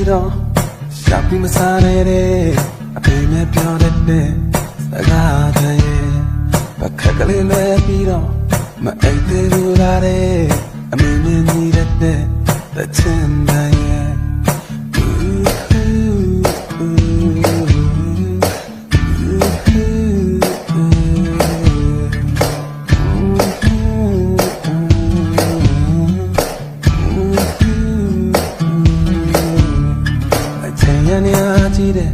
ပြီးတော့ရှာပြီးမစားတဲ့အဖေနဲ့ပြောတဲ့စကားတွေဘာခက်ကလေးလွယ်ပြီးတော့မအိတ်သေးဘူးလားတဲ့အမေနဲ့ညီတဲ့ချင်တယ်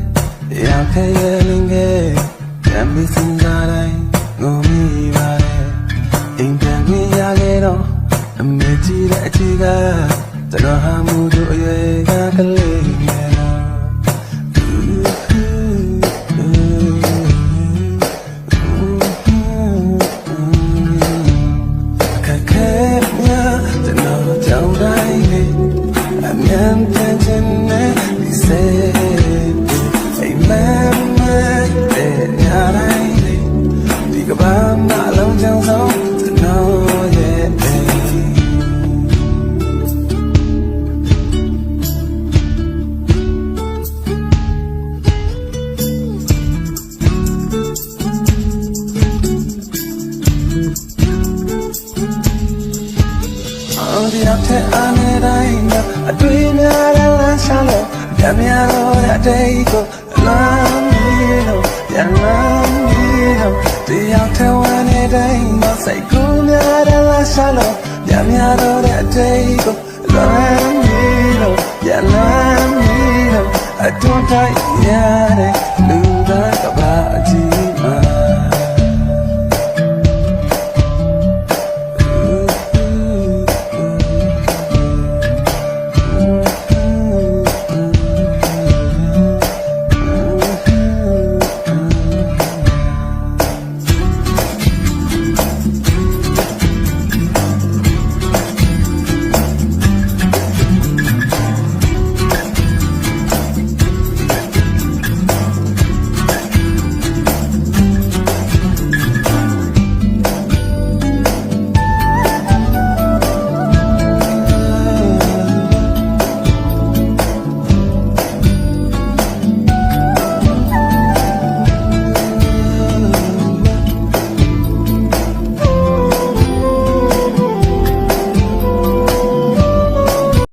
要开越灵给，人比心扎来，我明白嘞。应该你要给到，没记得几个，这个哈木就越个个灵了。开开呀，这脑交代的，面天真的你谁？ဒီတော့ထဲအားနေတိုင်းကအတွေ့များတဲ့လမ်းချလို့ညများတော့တဲ့အတိတ်ကိုလမ်းပြီးလို့ပြန်လမ်းပြီးလို့ဒီရောက်ထဲဝင်နေတိုင်းမစိတ်ကူးများတဲ့လမ်းချလို့ညများတော့တဲ့အတိတ်ကို